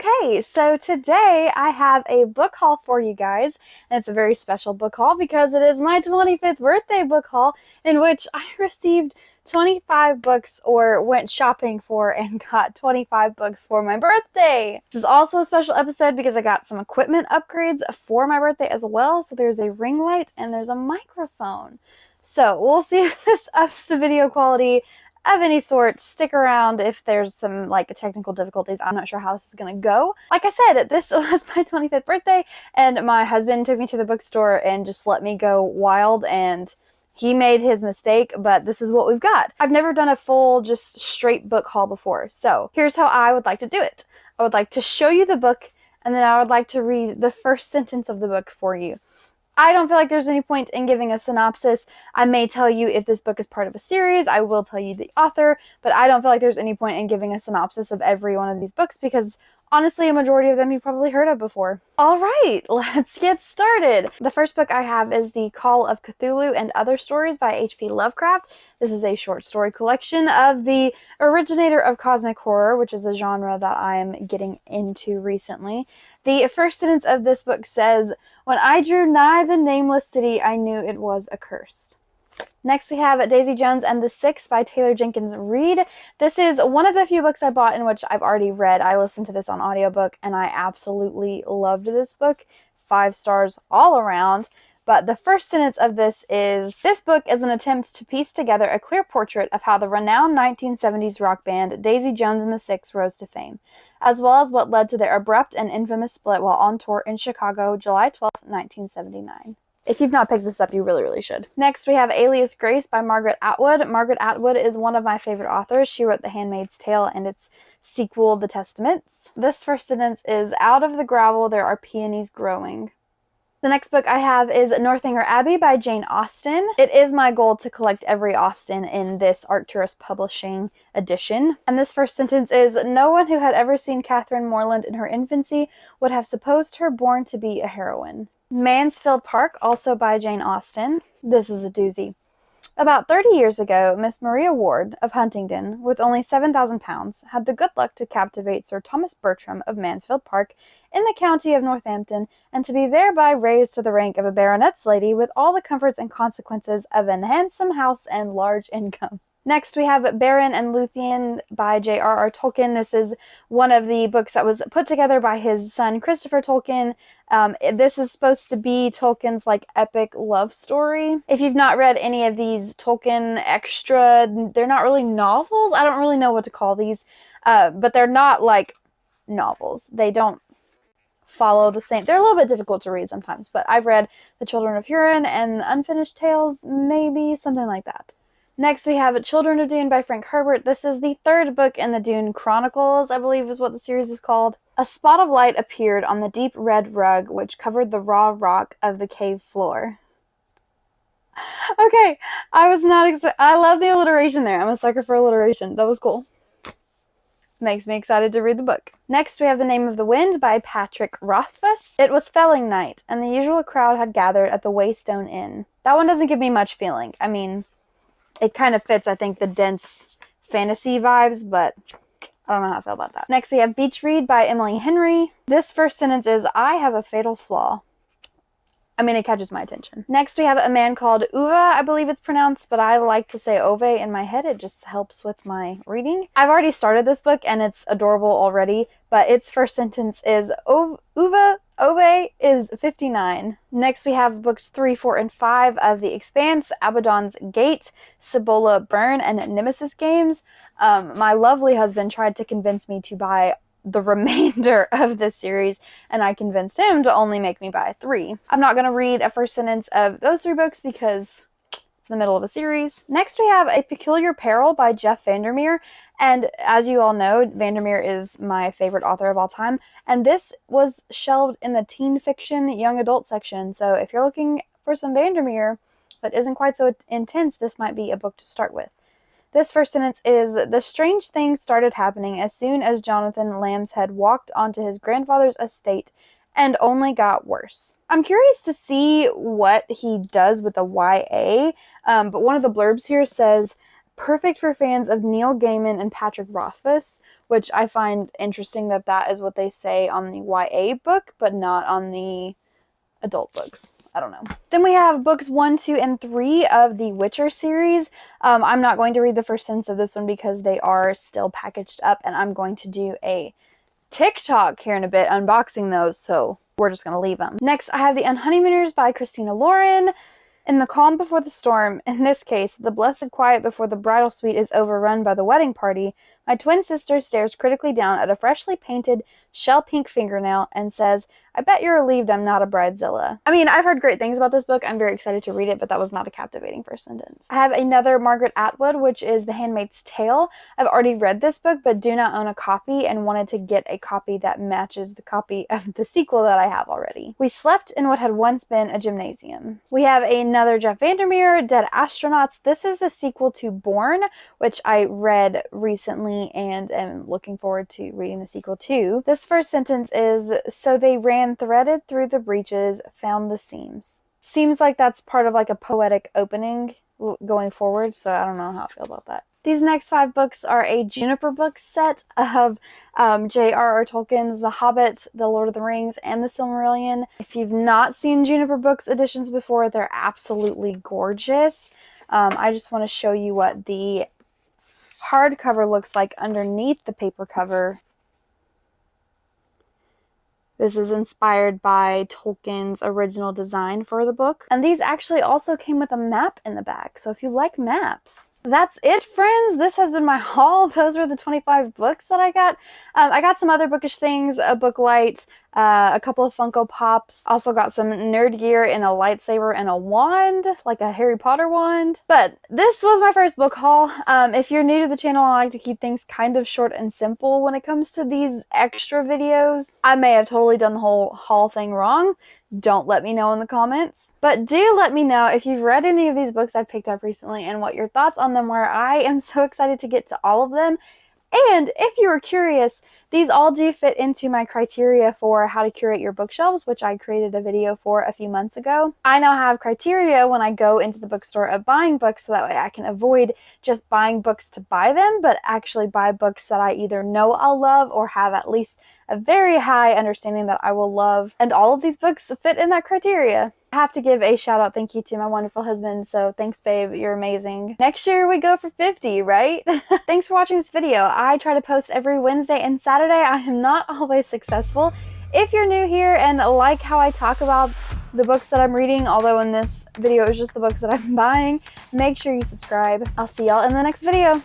Okay, so today I have a book haul for you guys, and it's a very special book haul because it is my 25th birthday book haul in which I received 25 books or went shopping for and got 25 books for my birthday. This is also a special episode because I got some equipment upgrades for my birthday as well. So there's a ring light and there's a microphone. So we'll see if this ups the video quality of any sort. Stick around if there's some technical difficulties. I'm not sure how this is gonna go. Like I said, this was my 25th birthday and my husband took me to the bookstore and just let me go wild, and he made his mistake, but this is what we've got. I've never done a full just straight book haul before, so here's how I would like to do it. I would like to show you the book, and then I would like to read the first sentence of the book for you. I don't feel like there's any point in giving a synopsis. I may tell you if this book is part of a series. I will tell you the author, but I don't feel like there's any point in giving a synopsis of every one of these books because honestly, a majority of them you've probably heard of before. All right, let's get started. The first book I have is The Call of Cthulhu and Other Stories by H.P. Lovecraft. This is a short story collection of the originator of cosmic horror, which is a genre that I'm getting into recently. The first sentence of this book says, "When I drew nigh the nameless city, I knew it was accursed." Next, we have Daisy Jones and the Six by Taylor Jenkins Reid. This is one of the few books I bought in which I've already read. I listened to this on audiobook, and I absolutely loved this book. 5 stars all around. But the first sentence of this book is an attempt to piece together a clear portrait of how the renowned 1970s rock band Daisy Jones and the Six rose to fame, as well as what led to their abrupt and infamous split while on tour in Chicago, July 12th, 1979. If you've not picked this up, you really should. Next, we have Alias Grace by Margaret Atwood. Margaret Atwood is one of my favorite authors. She wrote The Handmaid's Tale and its sequel, The Testaments. This first sentence is, "Out of the gravel there are peonies growing." The next book I have is Northanger Abbey by Jane Austen. It is my goal to collect every Austen in this Arcturus Publishing edition. And this first sentence is, "No one who had ever seen Catherine Morland in her infancy would have supposed her born to be a heroine." Mansfield Park, also by Jane Austen. This is a doozy. About 30 years ago, Miss Maria Ward of Huntingdon, with only £7,000, had the good luck to captivate Sir Thomas Bertram of Mansfield Park in the county of Northampton, and to be thereby raised to the rank of a baronet's lady with all the comforts and consequences of an handsome house and large income. Next, we have Baron and Luthien by J.R.R. Tolkien. This is one of the books that was put together by his son, Christopher Tolkien. This is supposed to be Tolkien's epic love story. If you've not read any of these Tolkien extra, they're not really novels. I don't really know what to call these, but they're not novels. They don't follow the same. They're a little bit difficult to read sometimes, but I've read The Children of Hurin and Unfinished Tales, maybe something like that. Next, we have Children of Dune by Frank Herbert. This is the third book in the Dune Chronicles, I believe is what the series is called. A spot of light appeared on the deep red rug which covered the raw rock of the cave floor. Okay, I was not I love the alliteration there. I'm a sucker for alliteration. That was cool. Makes me excited to read the book. Next, we have The Name of the Wind by Patrick Rothfuss. It was felling night, and the usual crowd had gathered at the Waystone Inn. That one doesn't give me much feeling. I mean, it kind of fits, I think, the dense fantasy vibes, but I don't know how I feel about that. Next, we have Beach Read by Emily Henry. This first sentence is, "I have a fatal flaw." I mean, it catches my attention. Next, we have A Man Called Uva, I believe it's pronounced, but I like to say Ove in my head. It just helps with my reading. I've already started this book, and it's adorable already, but its first sentence is, Uva Ove is 59. Next, we have books 3, 4, and 5 of The Expanse, Abaddon's Gate, Cibola Burn, and Nemesis Games. My lovely husband tried to convince me to buy the remainder of this series, and I convinced him to only make me buy 3. I'm not going to read a first sentence of those 3 books because it's in the middle of a series. Next, we have A Peculiar Peril by Jeff Vandermeer, and as you all know, Vandermeer is my favorite author of all time, and this was shelved in the teen fiction young adult section, so if you're looking for some Vandermeer that isn't quite so intense, this might be a book to start with. This first sentence is, "The strange things started happening as soon as Jonathan Lambshead walked onto his grandfather's estate and only got worse." I'm curious to see what he does with the YA, but one of the blurbs here says, perfect for fans of Neil Gaiman and Patrick Rothfuss, which I find interesting that that is what they say on the YA book, but not on the adult books. I don't know. Then we have books 1, 2, and 3 of the Witcher series. I'm not going to read the first sentence of this one because they are still packaged up, and I'm going to do a TikTok here in a bit unboxing those, so we're just going to leave them. Next, I have The Unhoneymooners by Christina Lauren. In the calm before the storm, in this case, the blessed quiet before the bridal suite is overrun by the wedding party, my twin sister stares critically down at a freshly painted shell pink fingernail and says, I bet you're relieved I'm not a bridezilla. I mean, I've heard great things about this book. I'm very excited to read it, but that was not a captivating first sentence. I have another Margaret Atwood, which is The Handmaid's Tale. I've already read this book, but do not own a copy and wanted to get a copy that matches the copy of the sequel that I have already. We slept in what had once been a gymnasium. We have another Jeff Vandermeer, Dead Astronauts. This is the sequel to Born, which I read recently and am looking forward to reading the sequel to. This first sentence is, so they ran threaded through the breaches, found the seams. Seems like that's part of like a poetic opening going forward, so I don't know how I feel about that. These next 5 books are a Juniper book set of J.R.R. Tolkien's The Hobbit, The Lord of the Rings, and The Silmarillion. If you've not seen Juniper Books editions before, they're absolutely gorgeous. I just want to show you what the hardcover looks like underneath the paper cover. This is inspired by Tolkien's original design for the book. And these actually also came with a map in the back, so if you like maps. That's it, friends. This has been my haul. Those were the 25 books that I got. I got some other bookish things, a book light, a couple of Funko Pops. Also got some nerd gear and a lightsaber and a wand, like a Harry Potter wand. But this was my first book haul. If you're new to the channel, I like to keep things kind of short and simple when it comes to these extra videos. I may have totally done the whole haul thing wrong. Don't let me know in the comments. But do let me know if you've read any of these books I've picked up recently and what your thoughts on them were. I am so excited to get to all of them. And if you were curious, these all do fit into my criteria for how to curate your bookshelves, which I created a video for a few months ago. I now have criteria when I go into the bookstore of buying books, so that way I can avoid just buying books to buy them, but actually buy books that I either know I'll love or have at least a very high understanding that I will love. And all of these books fit in that criteria. I have to give a shout out thank you to my wonderful husband, so thanks babe, you're amazing. Next year we go for 50, right? Thanks for watching this video. I try to post every Wednesday and Saturday. I am not always successful. If you're new here and like how I talk about the books that I'm reading, although in this video it's just the books that I'm buying, make sure you subscribe. I'll see y'all in the next video.